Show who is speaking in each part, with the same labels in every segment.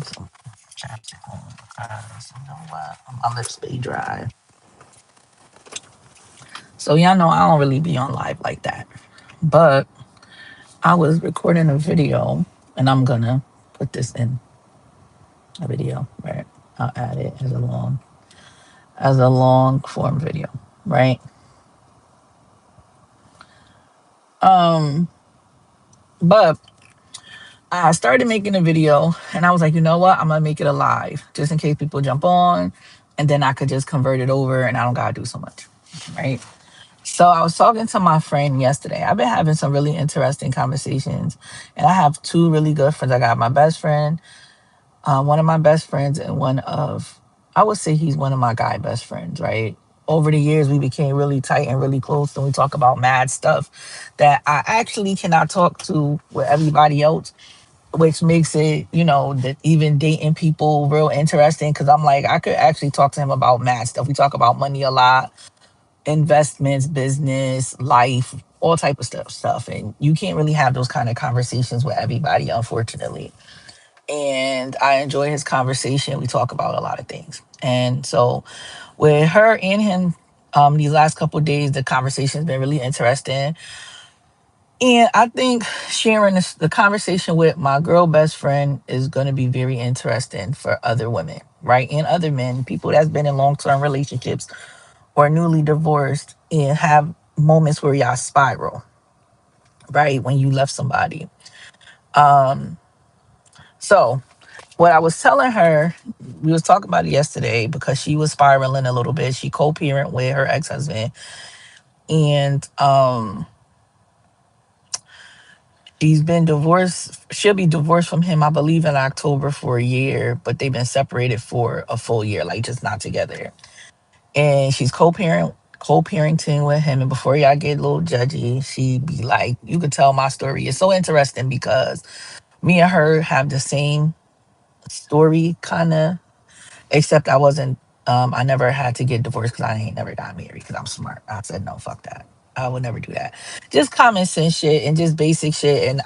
Speaker 1: Some chapstick on because you know what? My lips be dry. So y'all know I don't really be on live like that. But I was recording a video and I'm gonna put this in a video, right? I'll add it as a long form video, right? Um, but I started making a video and I was like, you know what? I'm gonna make it a live just in case people jump on and then I could just convert it over and I don't gotta do so much, right? So I was talking to my friend yesterday. I've been having some really interesting conversations, and I have two really good friends. I got my best friend, one of my best friends, and I would say he's one of my guy best friends, right? Over the years, we became really tight and really close, and we talk about mad stuff that I actually cannot talk to with everybody else, which makes it, that even dating people real interesting because I'm like, I could actually talk to him about mad stuff. We talk about money a lot, investments, business, life, all type of stuff. And you can't really have those kind of conversations with everybody, unfortunately. And I enjoy his conversation. We talk about a lot of things. And so with her and him, these last couple of days, the conversation's been really interesting. And I think sharing the conversation with my girl best friend is going to be very interesting for other women, right? And other men, people that's been in long-term relationships or newly divorced and have moments where y'all spiral, right? When you left somebody. Um, so what I was telling her, we was talking about it yesterday because she was spiraling a little bit. She co-parent with her ex-husband. And she's been divorced. She'll be divorced from him, I believe, in October for a year, but they've been separated for a full year, like just not together. And she's co-parenting with him. And before y'all get a little judgy, she be like, you could tell my story. It's so interesting because me and her have the same story, kind of, except I never had to get divorced because I ain't never got married because I'm smart. I said, no, fuck that. I would never do that. Just common sense shit and just basic shit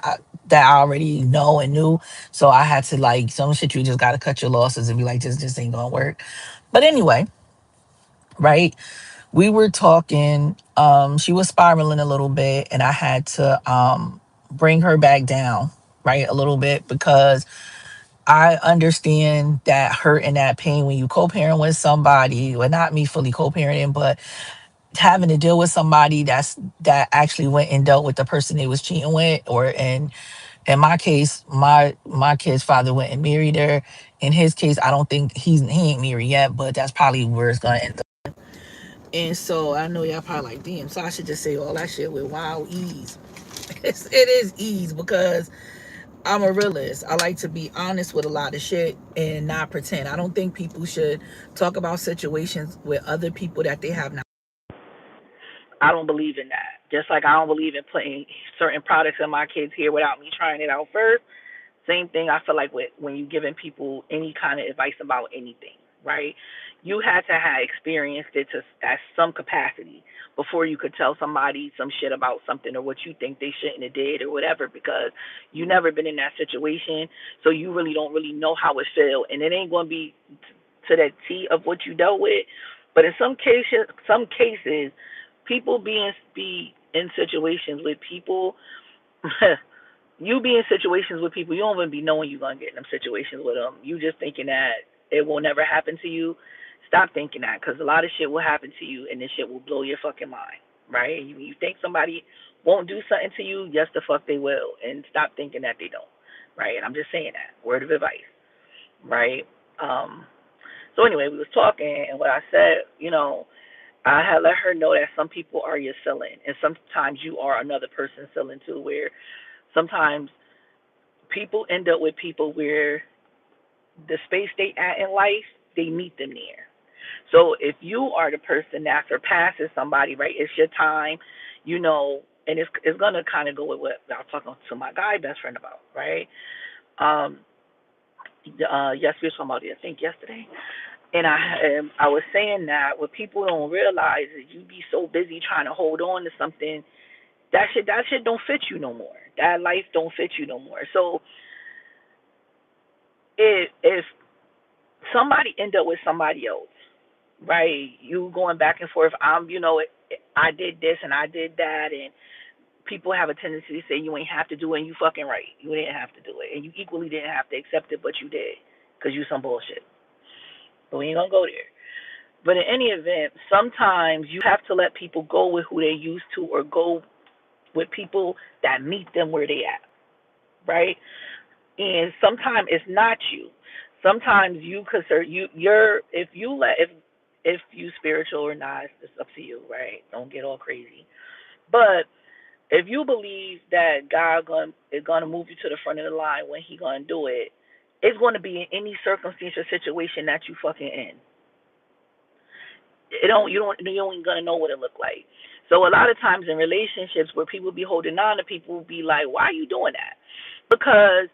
Speaker 1: that I already know and knew. So I had to, like, some shit you just got to cut your losses and be like, just ain't gonna work. But anyway, right? We were talking, she was spiraling a little bit and I had to bring her back down, right, a little bit because I understand that hurt and that pain when you co-parent with somebody, well, not me fully co-parenting, but having to deal with somebody that actually went and dealt with the person they was cheating with, or in my case, my kid's father went and married her. In his case, I don't think he ain't married yet, but that's probably where it's gonna end. And so I know y'all probably like, damn, so I should just say all that shit with wild ease. It is ease because I'm a realist. I like to be honest with a lot of shit and not pretend. I don't think people should talk about situations with other people that they have not. I don't believe in that. Just like I don't believe in putting certain products in my kids' hair without me trying it out first. Same thing I feel like with when you giving people any kind of advice about anything, right? You had to have experienced it to at some capacity before you could tell somebody some shit about something or what you think they shouldn't have did or whatever because you never been in that situation, so you really don't really know how it feel, and it ain't gonna be to that T of what you dealt with. But in some cases, people be in situations with people. You be in situations with people you don't even be knowing you're gonna get in them situations with them. You just thinking that it will never happen to you. Stop thinking that, because a lot of shit will happen to you, and this shit will blow your fucking mind, right? You think somebody won't do something to you? Yes, the fuck they will, and stop thinking that they don't, right? And I'm just saying that word of advice, right? Um. So anyway, we was talking, and what I said, I had let her know that some people are your ceiling, and sometimes you are another person's ceiling too, where sometimes people end up with people where the space they at in life, they meet them there. So if you are the person that surpasses somebody, right, it's your time, and it's gonna kind of go with what I was talking to my guy best friend about, right? Um, yes, we were talking about it, I think yesterday, and I was saying that what people don't realize is you be so busy trying to hold on to something that shit don't fit you no more. That life don't fit you no more. So if somebody end up with somebody else, right? You going back and forth. I did this and I did that, and people have a tendency to say you ain't have to do it, and you fucking right. You didn't have to do it, and you equally didn't have to accept it, but you did, because you some bullshit. But we ain't gonna go there. But in any event, sometimes you have to let people go with who they used to, or go with people that meet them where they at, right? And sometimes it's not you. Sometimes you consider you're if you spiritual or not, it's up to you, right? Don't get all crazy. But if you believe that is gonna move you to the front of the line when He gonna do it, it's gonna be in any circumstance or situation that you fucking in. You don't even gonna know what it look like. So a lot of times in relationships where people be holding on to people, will be like, why are you doing that? Because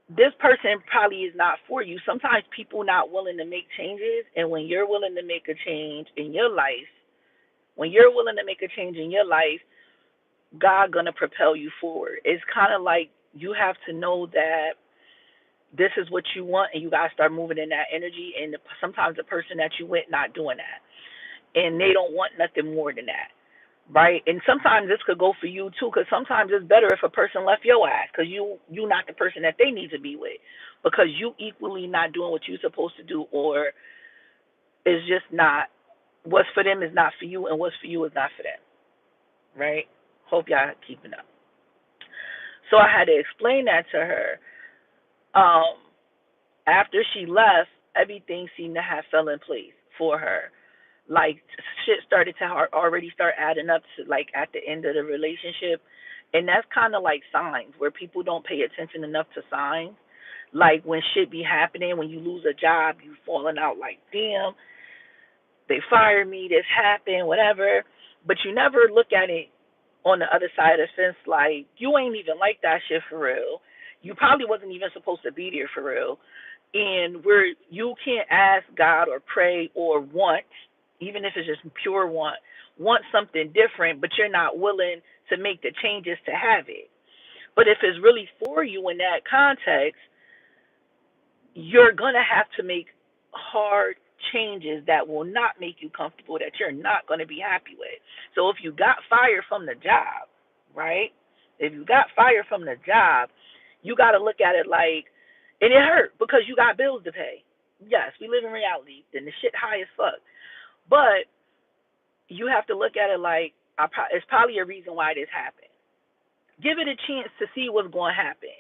Speaker 1: this person probably is not for you. Sometimes people not willing to make changes, and when you're willing to make a change in your life, when you're willing to make a change in your life, God gonna propel you forward. It's kind of like you have to know that this is what you want, and you gotta start moving in that energy. And sometimes the person that you with not doing that, and they don't want nothing more than that, right? And sometimes this could go for you too, because sometimes it's better if a person left your ass, because you not the person that they need to be with, because you equally not doing what you're supposed to do, or it's just not what's for them is not for you, and what's for you is not for them, right? Hope y'all keeping up. So I had to explain that to her. Um, After she left, everything seemed to have fell in place for her. Like shit started to already start adding up to like at the end of the relationship, and that's kind of like signs where people don't pay attention enough to signs. Like when shit be happening, when you lose a job, you falling out like, damn, they fired me, this happened, whatever. But you never look at it on the other side of the fence, like you ain't even like that shit for real. You probably wasn't even supposed to be there for real. And where you can't ask God or pray or want, even if it's just pure want something different, but you're not willing to make the changes to have it. But if it's really for you in that context, you're going to have to make hard changes that will not make you comfortable, that you're not going to be happy with. So if you got fired from the job, right? If you got fired from the job, you got to look at it like, and it hurt because you got bills to pay. Yes, we live in reality, then the shit high as fuck. But you have to look at it like, it's probably a reason why this happened. Give it a chance to see what's going to happen.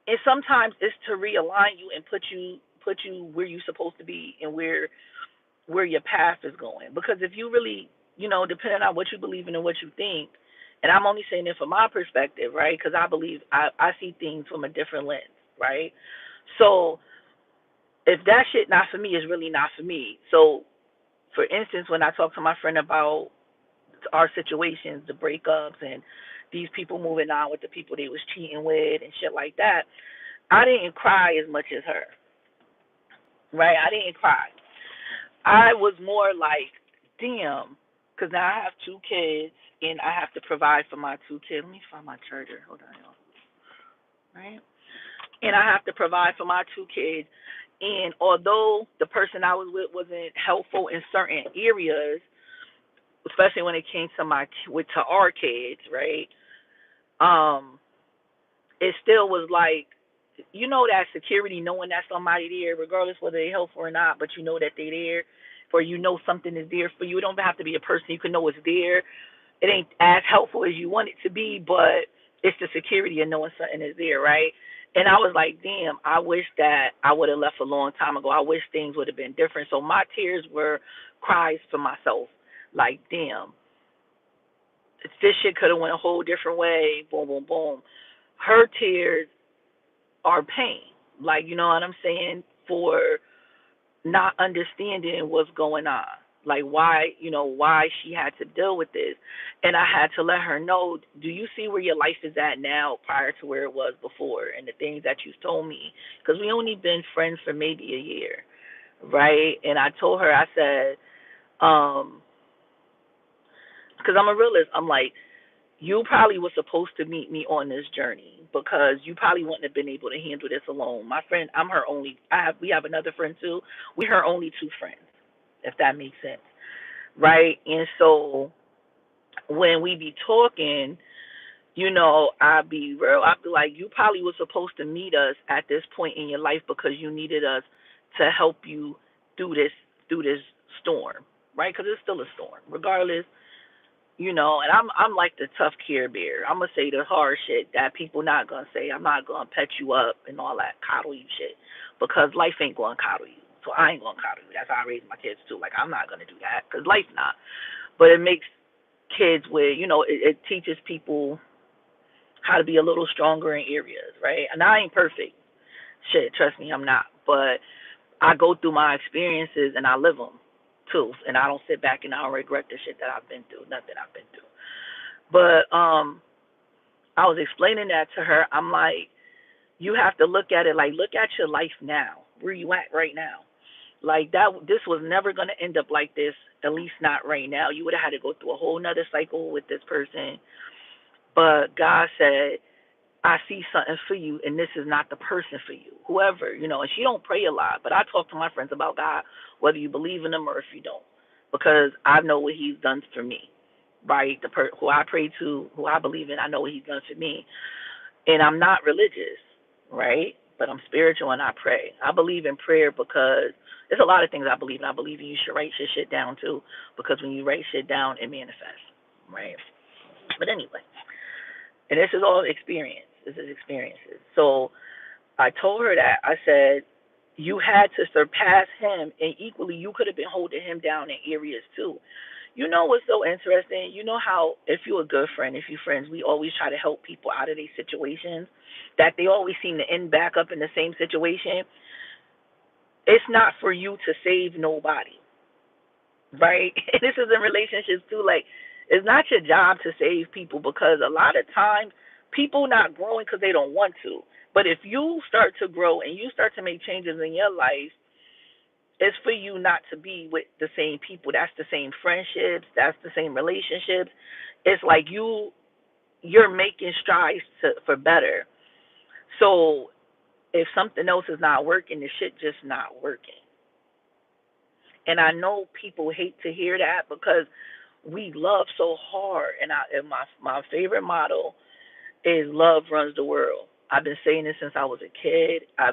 Speaker 1: And sometimes it's to realign you and put you where you're supposed to be, and where your path is going. Because if you really, depending on what you believe in and what you think, and I'm only saying it from my perspective, right? Because I see things from a different lens, right? So if that shit not for me, is really not for me. So for instance, when I talk to my friend about our situations, the breakups, and these people moving on with the people they was cheating with and shit like that, I didn't cry as much as her, right? I didn't cry. I was more like, damn, because now I have two kids and I have to provide for my two kids. Let me find my charger. Hold on, y'all. Right? And I have to provide for my two kids. And although the person I was with wasn't helpful in certain areas, especially when it came to our kids, right? Um, it still was like, that security, knowing that somebody there, regardless whether they helpful or not, but you know that they there, for something is there for you. It don't have to be a person, you can know it's there. It ain't as helpful as you want it to be, but it's the security of knowing something is there, right? And I was like, damn, I wish that I would have left a long time ago. I wish things would have been different. So my tears were cries for myself. Like, damn, this shit could have went a whole different way. Boom, boom, boom. Her tears are pain. Like, you know what I'm saying? For not understanding what's going on. Like why she had to deal with this. And I had to let her know, do you see where your life is at now prior to where it was before, and the things that you told me? Because we only been friends for maybe a year, right? And I told her, I said, because I'm a realist. I'm like, You probably were supposed to meet me on this journey because you probably wouldn't have been able to handle this alone. My friend, I'm her only. We have another friend too. We her only two friends, if that makes sense, right? And so when we be talking, I be real. I be like, you probably was supposed to meet us at this point in your life because you needed us to help you through this storm, right? Because it's still a storm, regardless. And I'm like the tough care bear. I'm gonna say the hard shit that people not gonna say. I'm not gonna pet you up and all that coddle you shit because life ain't gonna coddle you. So I ain't gonna coddle you. That's how I raise my kids too. Like I'm not gonna do that because life not. But it makes kids where it teaches people how to be a little stronger in areas, right? And I ain't perfect. Shit, trust me, I'm not. But I go through my experiences and I live them too. And I don't sit back and I don't regret the shit that I've been through, nothing I've been through. But I was explaining that to her. I'm like, you have to look at it like, look at your life now, where you at right now. Like that, this was never gonna end up like this. At least not right now. You would have had to go through a whole nother cycle with this person. But God said, I see something for you, and this is not the person for you. Whoever, and she don't pray a lot, but I talk to my friends about God, whether you believe in him or if you don't, because I know what he's done for me, right? Who I pray to, who I believe in, I know what he's done for me, and I'm not religious, right? But I'm spiritual and I pray. I believe in prayer because there's a lot of things I believe in. I believe you should write your shit down too, because when you write shit down, it manifests, right? But anyway, and this is all experience. This is experiences. So I told her that. I said, you had to surpass him, and equally, you could have been holding him down in areas too. You know what's so interesting? You know how, if you're a good friend, if you're friends, we always try to help people out of these situations, that they always seem to end back up in the same situation. It's not for you to save nobody, right? And this is in relationships too. Like, it's not your job to save people because a lot of times people not growing because they don't want to. But if you start to grow and you start to make changes in your life, it's for you not to be with the same people. That's the same friendships. That's the same relationships. It's like you're making strides for better. So if something else is not working, the shit just not working. And I know people hate to hear that because we love so hard. And my favorite motto is love runs the world. I've been saying this since I was a kid. I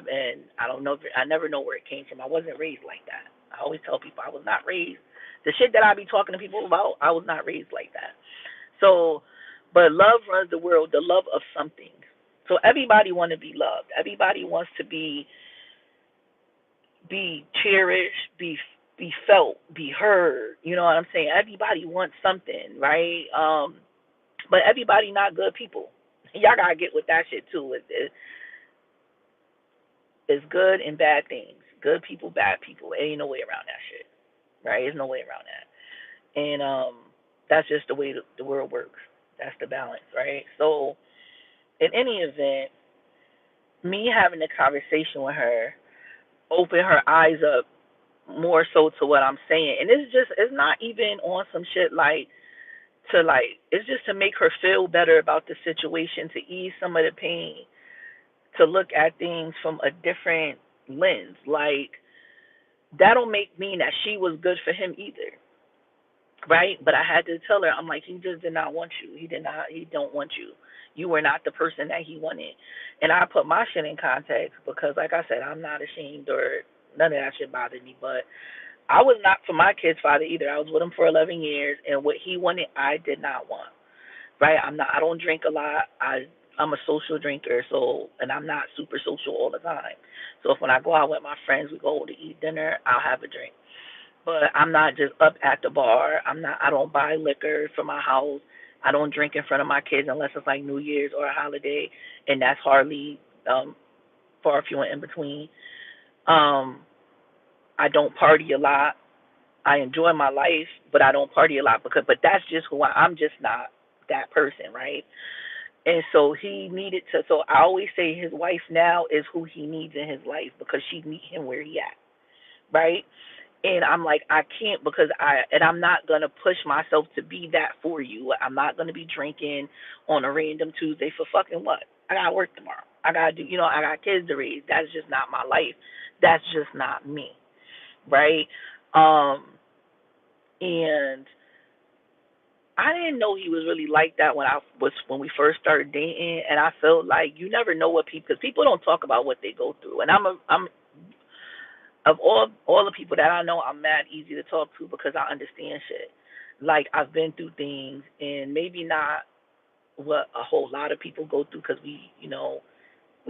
Speaker 1: don't know, I never know where it came from. I wasn't raised like that. I always tell people I was not raised. The shit that I be talking to people about, I was not raised like that. So, but love runs the world. The love of something. So everybody want to be loved. Everybody wants to be cherished, be felt, be heard. You know what I'm saying? Everybody wants something, right? But everybody not good people. Y'all gotta get with that shit too. It's good and bad things. Good people, bad people. Ain't no way around that shit, right? There's no way around that. And that's just the way the world works. That's the balance, right? So, in any event, me having a conversation with her opened her eyes up more so to what I'm saying. And it's not even on some shit like it's just to make her feel better about the situation, to ease some of the pain, to look at things from a different lens. Like that don't make mean that she was good for him either. Right? But I had to tell her, I'm like, he just did not want you. He don't want you. You were not the person that he wanted. And I put my shit in context because like I said, I'm not ashamed or none of that shit bothered me. But I was not for my kid's father either. I was with him for 11 years, and what he wanted, I did not want. Right? I don't drink a lot. I'm a social drinker, so, and I'm not super social all the time. So if when I go out with my friends, we go to eat dinner, I'll have a drink. But I'm not just up at the bar. I don't buy liquor for my house. I don't drink in front of my kids unless it's like New Year's or a holiday, and that's hardly far few and in between. Um, I don't party a lot. I enjoy my life, but I don't party a lot but that's just who I'm just not that person, right? And so he needed to. So I always say his wife now is who he needs in his life because she meet him where he at, right?
Speaker 2: And I'm like, I can't because I'm not going to push myself to be that for you. I'm not going to be drinking on a random Tuesday for fucking what? I got to work tomorrow. I got to do, I got kids to raise. That's just not my life. That's just not me. Right? Um, and I didn't know he was really like that when we first started dating, and I felt like you never know what people, because people don't talk about what they go through, and I'm of all the people that I know, I'm mad easy to talk to because I understand shit. Like I've been through things, and maybe not what a whole lot of people go through because we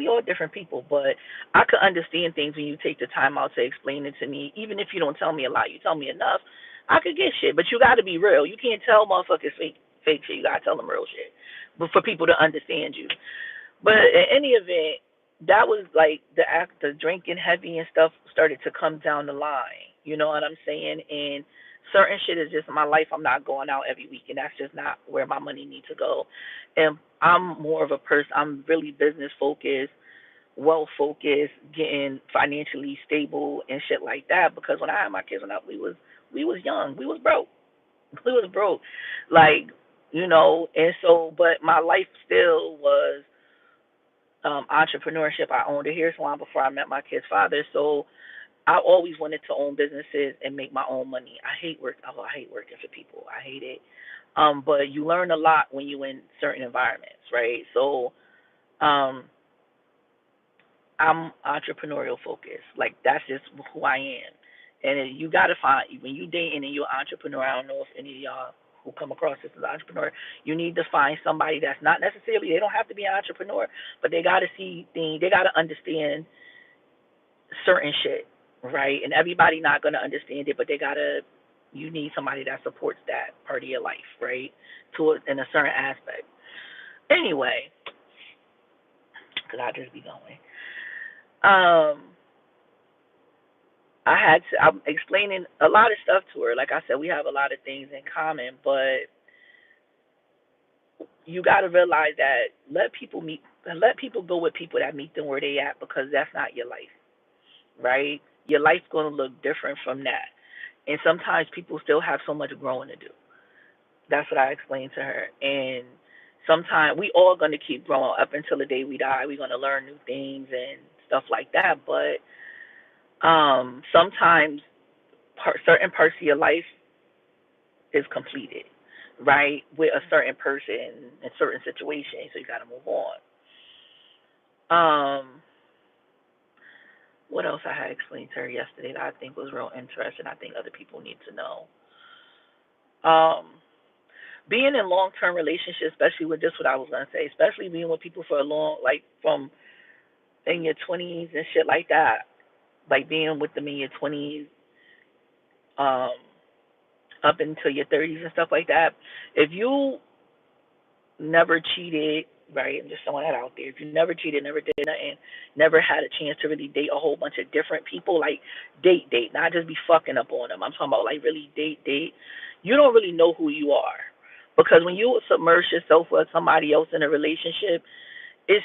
Speaker 2: all different people, but I could understand things when you take the time out to explain it to me. Even if you don't tell me a lot, you tell me enough, I could get shit. But you got to be real. You can't tell motherfuckers fake shit. You got to tell them real shit, but for people to understand you. But in any event, that was like the drinking heavy and stuff started to come down the line. You know what I'm saying? And certain shit is just my life. I'm not going out every week, and that's just not where my money needs to go. And I'm more of a person. I'm really business focused, well focused, getting financially stable and shit like that. Because when I had my kids, we was young, we was broke, we was broke, like And so, but my life still was entrepreneurship. I owned a hair salon before I met my kid's father, so I always wanted to own businesses and make my own money. I hate work. Oh, I hate working for people. I hate it. But you learn a lot when you in certain environments, right? So, um, I'm entrepreneurial focused. Like that's just who I am. And you gotta find when you dating and you're an entrepreneur. I don't know if any of y'all who come across this as an entrepreneur, you need to find somebody that's not necessarily, they don't have to be an entrepreneur, but they gotta see things, they gotta understand certain shit, right? And everybody not gonna understand it, but you need somebody that supports that part of your life, right? In a certain aspect. Anyway, because I just be going. Um, I'm explaining a lot of stuff to her. Like I said, we have a lot of things in common, but you got to realize that let people go with people that meet them where they at, because that's not your life, right? Your life's going to look different from that. And sometimes people still have so much growing to do. That's what I explained to her. And sometimes we all going to keep growing up until the day we die. We're going to learn new things and stuff like that. But sometimes certain parts of your life is completed, right? With a certain person in certain situations, so you got to move on. Um, what else I had explained to her yesterday that I think was real interesting? I think other people need to know. Um, being in long term relationships, especially with this, what I was gonna say, especially being with people for a long, like from in your 20s and shit like that, like being with them in your 20s, um, up until your 30s and stuff like that. If you never cheated, right? I'm just throwing that out there. If you never cheated, never did nothing, never had a chance to really date a whole bunch of different people, like date, not just be fucking up on them. I'm talking about like really date. You don't really know who you are, because when you submerge yourself with somebody else in a relationship, it's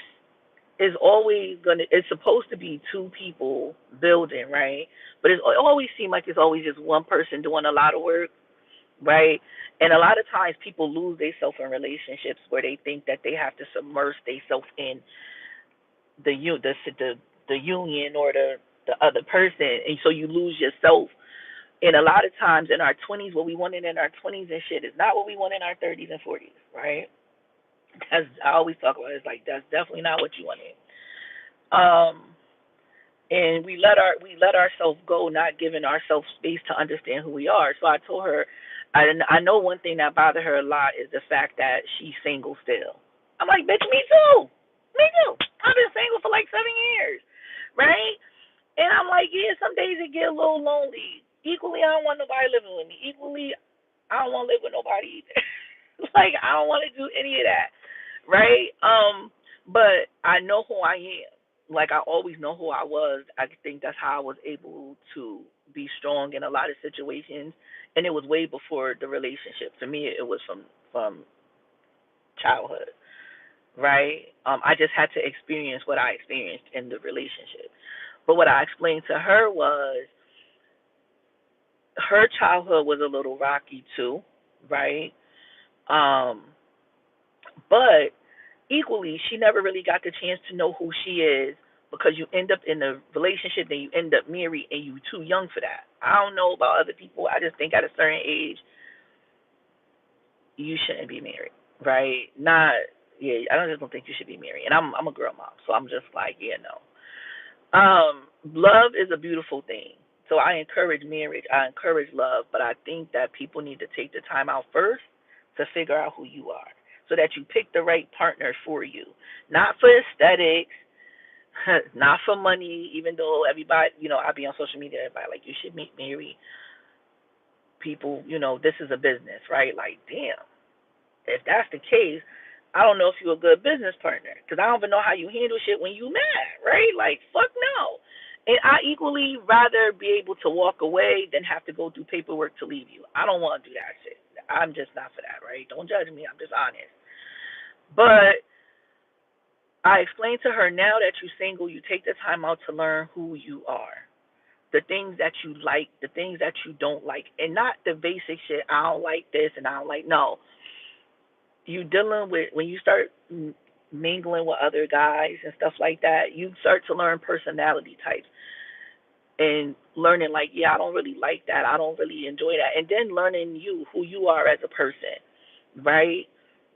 Speaker 2: it's supposed to be two people building, right? But it always seems like it's always just one person doing a lot of work, right? And a lot of times people lose themselves in relationships where they think that they have to submerge themselves in the union or the other person, and so you lose yourself. And a lot of times in our 20s, what we wanted in our 20s and shit is not what we want in our 30s and 40s, right? As I always talk about, it's like that's definitely not what you wanted. Um, and we let ourselves go, not giving ourselves space to understand who we are. So I told her, I know one thing that bothered her a lot is the fact that she's single still. I'm like, bitch, me too. I've been single for like 7 years, right? And I'm like, yeah, some days it get a little lonely. Equally, I don't want nobody living with me. Equally, I don't want to live with nobody either. Like, I don't want to do any of that, right? But I know who I am. Like, I always know who I was. I think that's how I was able to be strong in a lot of situations, and it was way before the relationship. To me, it was from childhood, right? I just had to experience what I experienced in the relationship. But what I explained to her was her childhood was a little rocky too, right? Um, but equally, she never really got the chance to know who she is because you end up in a relationship, then you end up married, and you too young for that. I don't know about other people. I just think at a certain age, you shouldn't be married, right? Not, yeah. I don't think you should be married. And I'm a girl mom, so I'm just like, yeah, no. Love is a beautiful thing. So I encourage marriage. I encourage love, but I think that people need to take the time out first to figure out who you are, so that you pick the right partner for you, not for aesthetics, not for money. Even though everybody, I be on social media, everybody like you should meet marry people. This is a business, right? Like, damn. If that's the case, I don't know if you're a good business partner because I don't even know how you handle shit when you mad, right? Like, fuck no. And I equally rather be able to walk away than have to go through paperwork to leave you. I don't want to do that shit. I'm just not for that, right? Don't judge me. I'm just honest. But I explained to her, now that you're single, you take the time out to learn who you are, the things that you like, the things that you don't like, and not the basic shit. I don't like this and I don't like, no. You dealing with, when you start mingling with other guys and stuff like that, you start to learn personality types and learning like, yeah, I don't really like that, I don't really enjoy that, and then learning you, who you are as a person, right?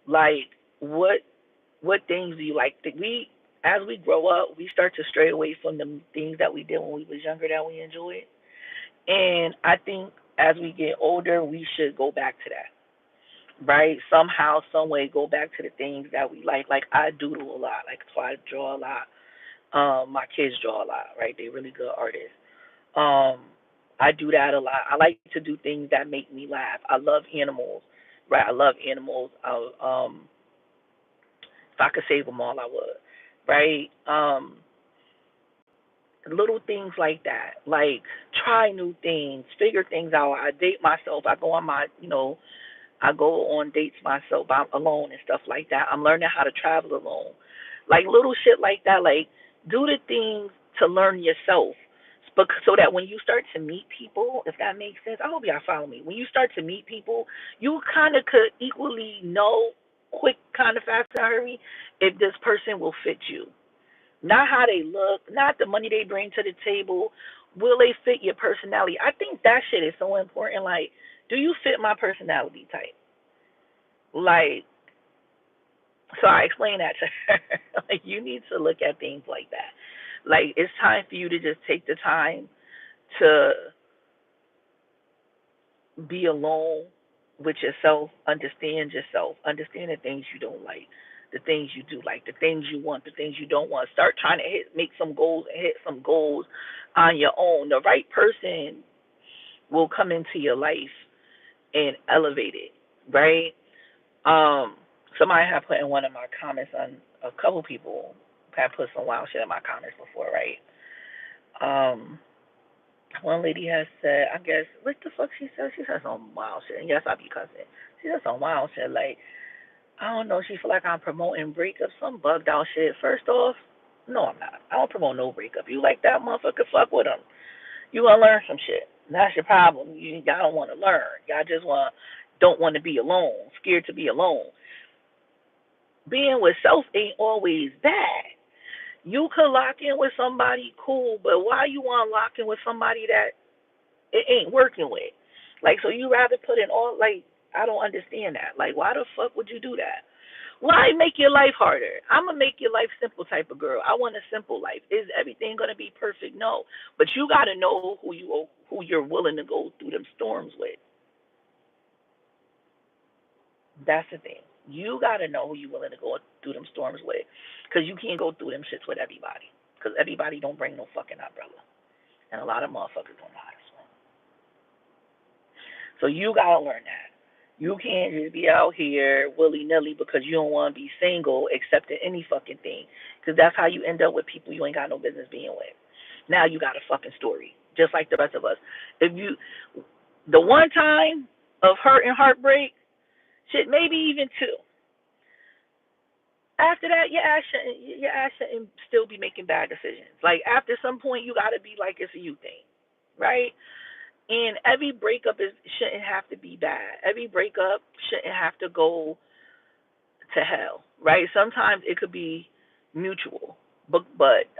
Speaker 2: Like, what things do you like? We, as we grow up, we start to stray away from the things that we did when we was younger that we enjoyed, and I think as we get older, we should go back to that, right? Somehow, some way, go back to the things that we like. Like I doodle a lot, like so I draw a lot. My kids draw a lot, right? They're really good artists. Um, I do that a lot. I like to do things that make me laugh. I love animals, right? I love animals. If I could save them all, I would, right? Little things like that, like try new things, figure things out. I date myself. I go on I go on dates myself. I'm alone and stuff like that. I'm learning how to travel alone. Like little shit like that. Like do the things to learn yourself. So that when you start to meet people, if that makes sense, I hope y'all follow me. When you start to meet people, you kind of could equally know quick, kind of fast and hurry if this person will fit you. Not how they look, not the money they bring to the table. Will they fit your personality? I think that shit is so important. Like, do you fit my personality type? Like, so I explained that to her. Like, you need to look at things like that. Like, it's time for you to just take the time to be alone with yourself, understand the things you don't like, the things you do like, the things you want, the things you don't want. Start trying to make some goals and hit some goals on your own. The right person will come into your life and elevate it, right? Um, Somebody had put in one of my comments, on a couple people had put some wild shit in my comments before, right? Um, One lady has said, I guess, what the fuck she said? She said some wild shit. And yes, I be cussing. She said some wild shit. Like, I don't know. She feel like I'm promoting breakup, some bugged out shit. First off, no, I'm not. I don't promote no breakup. You like that motherfucker? Fuck with him. You gonna learn some shit. And that's your problem. Y'all don't want to learn. Y'all just don't want to be alone. Scared to be alone. Being with self ain't always bad. You could lock in with somebody cool, but why you want to lock in with somebody that it ain't working with? Like, so you rather put in all, like, I don't understand that. Like, why the fuck would you do that? Why make your life harder? I'm gonna make your life simple type of girl. I want a simple life. Is everything gonna be perfect? No, but you gotta know who you're willing to go through them storms with. That's the thing. You gotta know who you're willing to go through them storms with, because you can't go through them shits with everybody. Because everybody don't bring no fucking umbrella, and a lot of motherfuckers don't know how to swim. So you gotta learn that. You can't just be out here willy nilly because you don't want to be single, accepting any fucking thing. Because that's how you end up with people you ain't got no business being with. Now you got a fucking story, just like the rest of us. If you, the one time of hurt and heartbreak, shit, maybe even two. After that, your ass shouldn't still be making bad decisions. Like after some point, you gotta be like, it's a you thing, right? And every breakup is shouldn't have to be bad. Every breakup shouldn't have to go to hell, right? Sometimes it could be mutual, but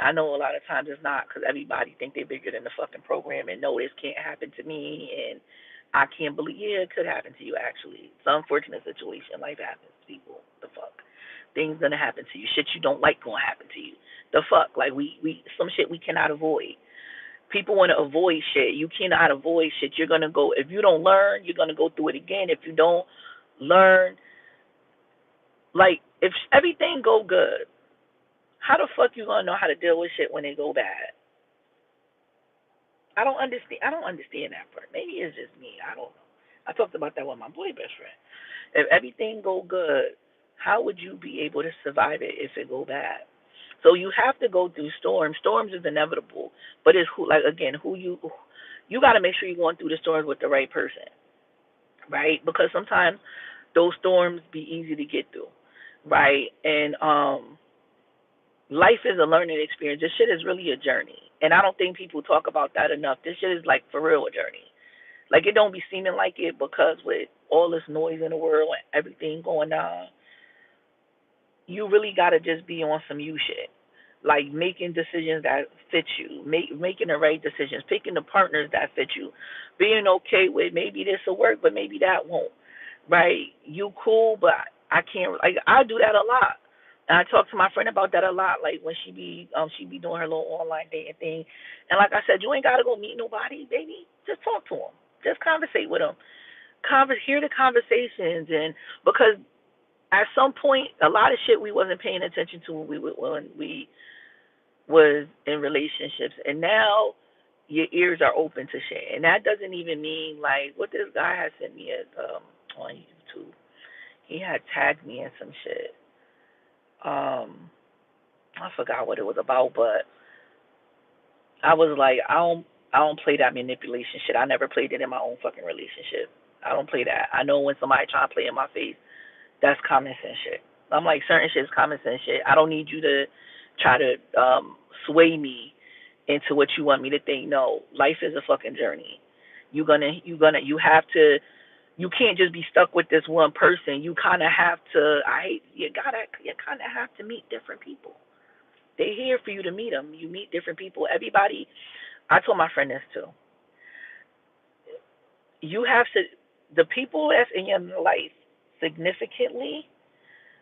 Speaker 2: I know a lot of times it's not because everybody think they're bigger than the fucking program and no, this can't happen to me, and I can't believe it could happen to you. Actually, it's an unfortunate situation. Life happens to people. The fuck, things gonna happen to you. Shit you don't like gonna happen to you. The fuck, like we some shit we cannot avoid. People want to avoid shit. You cannot avoid shit. You're gonna go if you don't learn, you're gonna go through it again. If you don't learn, like if everything go good, how the fuck you gonna know how to deal with shit when they go bad? I don't understand. I don't understand that part. Maybe it's just me. I don't know. I talked about that with my boy best friend. If everything go good, how would you be able to survive it if it go bad? So you have to go through storms. Storms is inevitable, but it's who, like again, who you got to make sure you're going through the storms with the right person, right? Because sometimes those storms be easy to get through, right? And life is a learning experience. This shit is really a journey. And I don't think people talk about that enough. This shit is like for real a journey. Like it don't be seeming like it because with all this noise in the world and everything going on, you really gotta just be on some you shit. Like making decisions that fit you, making the right decisions, picking the partners that fit you, being okay with maybe this will work, but maybe that won't. Right? You cool, but I can't. Like I do that a lot. And I talk to my friend about that a lot. Like when she be doing her little online dating thing, and like I said, you ain't gotta go meet nobody, baby. Just talk to them. Just conversate with them. Hear the conversations, and because at some point, a lot of shit we wasn't paying attention to when we was in relationships, and now your ears are open to shit. And that doesn't even mean like what this guy has sent me as on YouTube. He had tagged me in some shit. Um, I forgot what it was about, but I was like, I don't play that manipulation shit. I never played it in my own fucking relationship. I don't play that. I know when somebody trying to play in my face, that's common sense shit. I'm like certain shit is common sense shit. I don't need you to try to sway me into what you want me to think. No, life is a fucking journey. You have to you can't just be stuck with this one person. You kind of have to. You kind of have to meet different people. They're here for you to meet them. You meet different people. Everybody. I told my friend this too. You have to the people that's in your life significantly.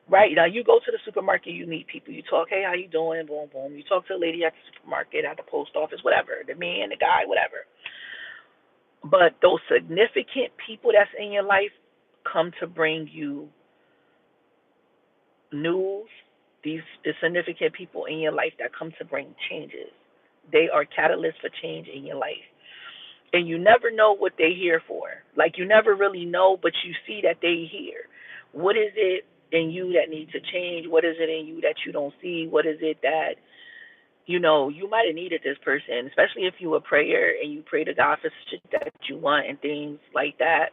Speaker 2: Right now, you go to the supermarket, you meet people, you talk, hey, how you doing? Boom, boom. You talk to a lady at the supermarket, at the post office, whatever, the man, the guy, whatever. But those significant people that's in your life come to bring you news. These the significant people in your life that come to bring changes. They are catalysts for change in your life. And you never know what they're here for. Like you never really know, but you see that they here. What is it in you that needs to change? What is it in you that you don't see? What is it that you might have needed this person, especially if you a prayer and you pray to God for shit that you want and things like that.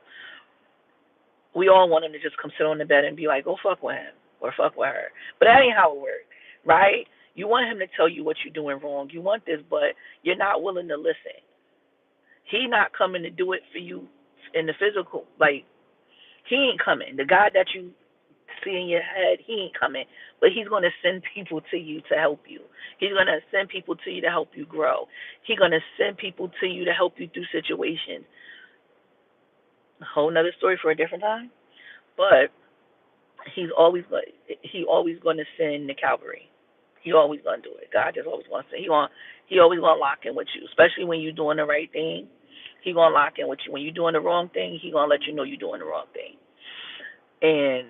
Speaker 2: We all want him to just come sit on the bed and be like, go fuck with him or fuck with her. But that ain't how it works, right? You want him to tell you what you're doing wrong. You want this, but you're not willing to listen. He not coming to do it for you in the physical. Like he ain't coming. The God that you see in your head, he ain't coming. But he's gonna send people to you to help you. He's gonna send people to you to help you grow. He's gonna send people to you to help you through situations. A whole nother story for a different time. But he always gonna send the Calvary. He always gonna do it. God just always gonna send. He always gonna lock in with you, especially when you're doing the right thing. He gonna lock in with you. When you're doing the wrong thing, he gonna let you know you're doing the wrong thing. And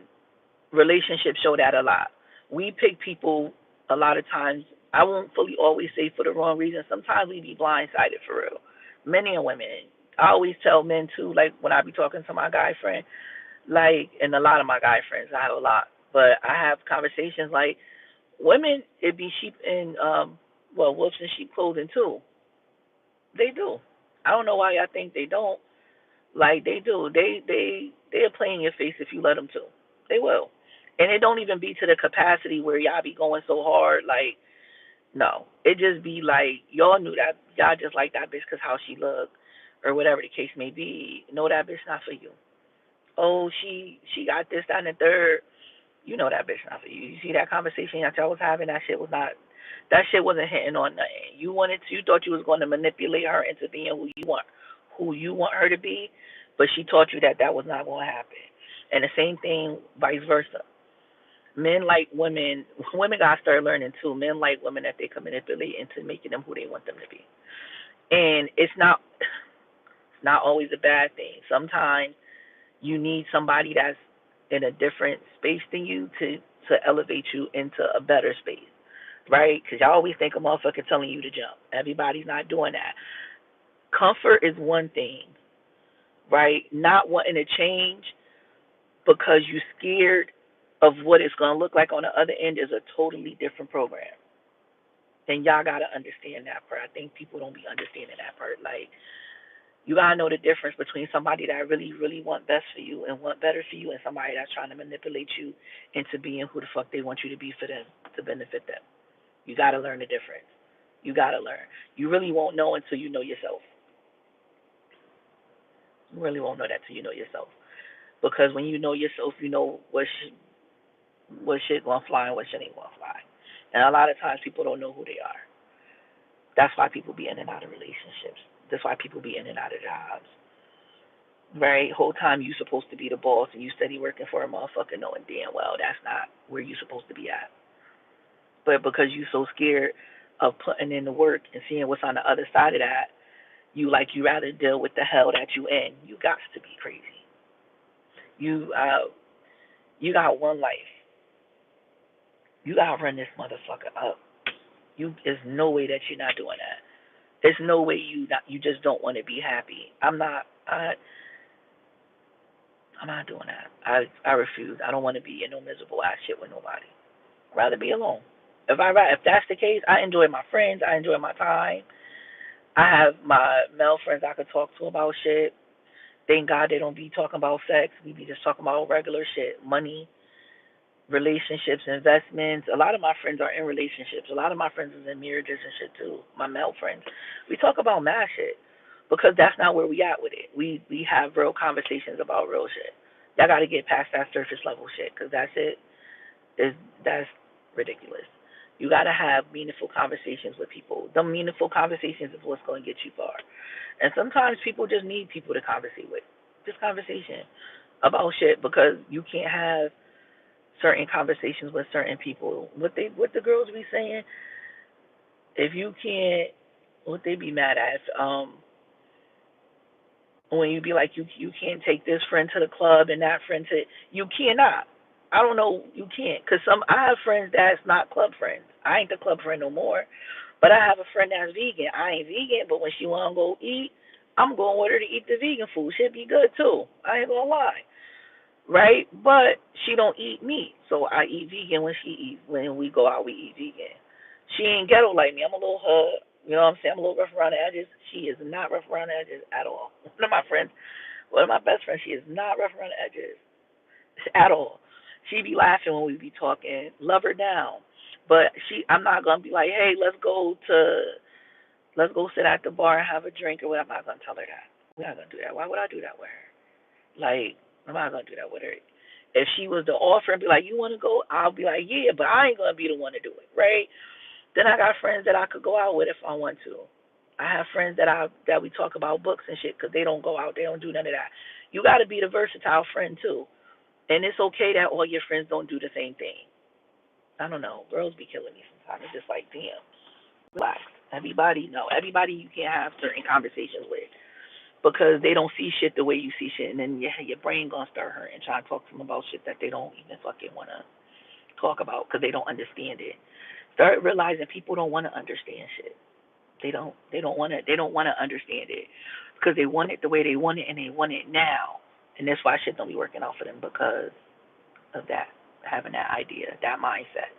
Speaker 2: relationships show that a lot. We pick people a lot of times. I won't fully always say for the wrong reason. Sometimes we be blindsided for real. Men and women. I always tell men too. Like when I be talking to my guy friend, like and a lot of my guy friends, I have a lot, but I have conversations like women. It be sheep in wolves in sheep clothing too. They do. I don't know why I think they don't. Like they do. They'll play in your face if you let them to. They will. And it don't even be to the capacity where y'all be going so hard. Like no, it just be like y'all knew that y'all just like that bitch because how she look. or whatever the case may be. No, that bitch not for you. Oh, she got this, that, and the third. You know that bitch not for you. You see that conversation that y'all was having? That shit wasn't hitting on nothing. You thought you was going to manipulate her into being who you want her to be, but she taught you that that was not going to happen. And the same thing, vice versa. Men like women. Women gotta start learning too. Men like women that they can manipulate into making them who they want them to be. And it's not always a bad thing. Sometimes you need somebody that's in a different space than you to elevate you into a better space, right? Because y'all always think a motherfucker telling you to jump. Everybody's not doing that. Comfort is one thing, right? Not wanting to change because you're scared of what it's gonna look like on the other end is a totally different program. And y'all gotta understand that part. I think people don't be understanding that part. Like, you gotta know the difference between somebody that really, really want best for you and want better for you, and somebody that's trying to manipulate you into being who the fuck they want you to be for them to benefit them. You gotta learn the difference. You gotta learn. You really won't know until you know yourself. You really won't know that till you know yourself. Because when you know yourself, you know what shit gonna fly and what shit ain't gonna fly. And a lot of times people don't know who they are. That's why people be in and out of relationships. That's why people be in and out of jobs. Right? Whole time you supposed to be the boss and you steady working for a motherfucker knowing damn well that's not where you supposed to be at. But because you so scared of putting in the work and seeing what's on the other side of that, you rather deal with the hell that you in. You got to be crazy. You you got one life. You gotta run this motherfucker up. There's no way that you're not doing that. There's no way you just don't want to be happy. I'm not doing that. I refuse. I don't want to be in no miserable ass shit with nobody. I'd rather be alone. If that's the case, I enjoy my friends. I enjoy my time. I have my male friends I could talk to about shit. Thank God they don't be talking about sex. We be just talking about regular shit, money, relationships, investments. A lot of my friends are in relationships. A lot of my friends is in marriages and shit too. My male friends. We talk about mad shit because that's not where we at with it. We have real conversations about real shit. Y'all got to get past that surface level shit because that's ridiculous. You got to have meaningful conversations with people. The meaningful conversations is what's going to get you far. And sometimes people just need people to conversate with. Just conversation about shit because you can't have certain conversations with certain people. What the girls be saying, if you can't, what they be mad at? When you be like you can't take this friend to the club and that friend to you cannot. I don't know you can't because some I have friends that's not club friends. I ain't the club friend no more, but I have a friend that's vegan. I ain't vegan, but when she wanna go eat, I'm going with her to eat the vegan food. She'd be good too. I ain't gonna lie, right? But she don't eat meat, so I eat vegan when she eats. When we go out, we eat vegan. She ain't ghetto like me. I'm a little you know what I'm saying? I'm a little rough around the edges. She is not rough around the edges at all. One of my best friends, she is not rough around the edges at all. She be laughing when we be talking. Love her down, but I'm not gonna be like, hey, let's go sit at the bar and have a drink or what. I'm not gonna tell her that. We're not gonna do that. Why would I do that with her? Like, I'm not gonna do that with her. If she was to offer and be like, you want to go? I'll be like, yeah, but I ain't gonna be the one to do it, right? Then I got friends that I could go out with if I want to. I have friends that we talk about books and shit because they don't go out, they don't do none of that. You got to be the versatile friend too, and it's okay that all your friends don't do the same thing. I don't know, girls be killing me sometimes. It's just like, damn, relax. Everybody you can't have certain conversations with because they don't see shit the way you see shit, and then your brain gonna start hurting trying to talk to them about shit that they don't even fucking wanna talk about because they don't understand it. Start realizing people don't want to understand shit. They don't want to understand it because they want it the way they want it and they want it now. And that's why shit don't be working out for them because of that, having that idea, that mindset.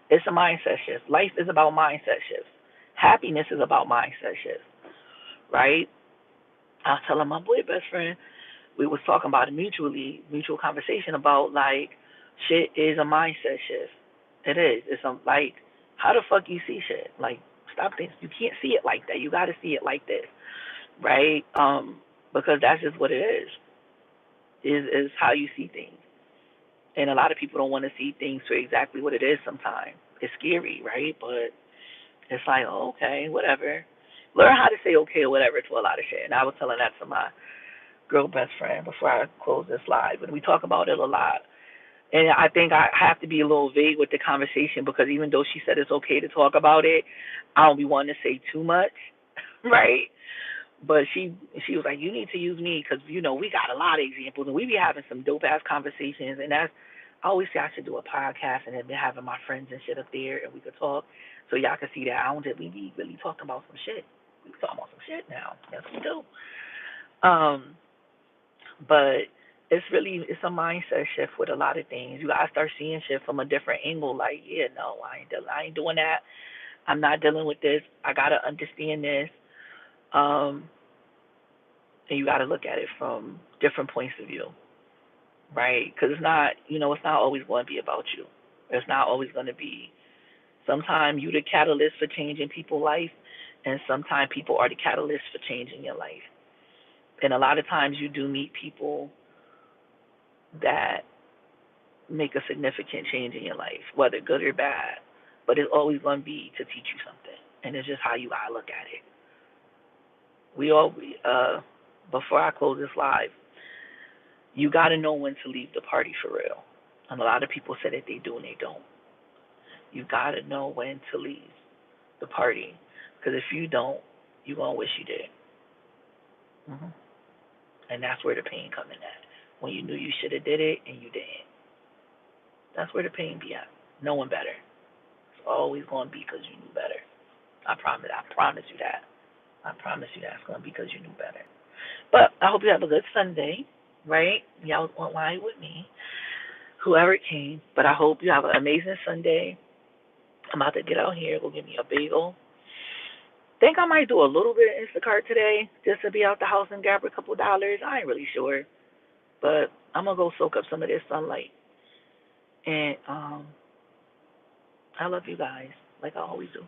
Speaker 2: It's a mindset shift. Life is about mindset shifts. Happiness is about mindset shifts, right? I was telling my boy best friend, we was talking about a mutual conversation about like shit is a mindset shift. It is. It's like how the fuck you see shit? Like stop thinking you can't see it like that. You got to see it like this. right? Because that's just what it is how you see things. And a lot of people don't want to see things for exactly what it is sometimes. It's scary, right? But it's like, oh, okay, whatever. Learn how to say okay or whatever to a lot of shit. And I was telling that to my girl best friend before I close this live. And we talk about it a lot. And I think I have to be a little vague with the conversation because even though she said it's okay to talk about it, I don't be wanting to say too much, right? But she was like, you need to use me because we got a lot of examples and we be having some dope ass conversations. And that's I always say I should do a podcast and then be having my friends and shit up there and we could talk so y'all can see that I don't just we be really talking about some shit. We be talking about some shit now. Yes, we do. Um, but it's a mindset shift with a lot of things. You gotta start seeing shit from a different angle. Like, yeah, no, I ain't doing that. I'm not dealing with this. I gotta understand this. Um, and you gotta look at it from different points of view, right? Because it's not always going to be about you. It's not always going to be. Sometimes you the catalyst for changing people's life, and sometimes people are the catalyst for changing your life. And a lot of times you do meet people that make a significant change in your life, whether good or bad. But it's always going to be to teach you something, and it's just how you gotta look at it. We all before I close this live, you gotta know when to leave the party for real. And a lot of people say that they do and they don't. You gotta know when to leave the party, because if you don't, you gonna wish you did. Hmm. And that's where the pain come in at. When you knew you should have did it and you didn't. That's where the pain be at. Knowing better. It's always gonna be because you knew better. I promise. I promise you that. I promise you that's gonna be because you knew better. But I hope you have a good Sunday, right? Y'all want wine with me, whoever came. But I hope you have an amazing Sunday. I'm about to get out here, go get me a bagel. Think I might do a little bit of Instacart today just to be out the house and grab a couple dollars. I ain't really sure, but I'm gonna go soak up some of this sunlight. And I love you guys like I always do.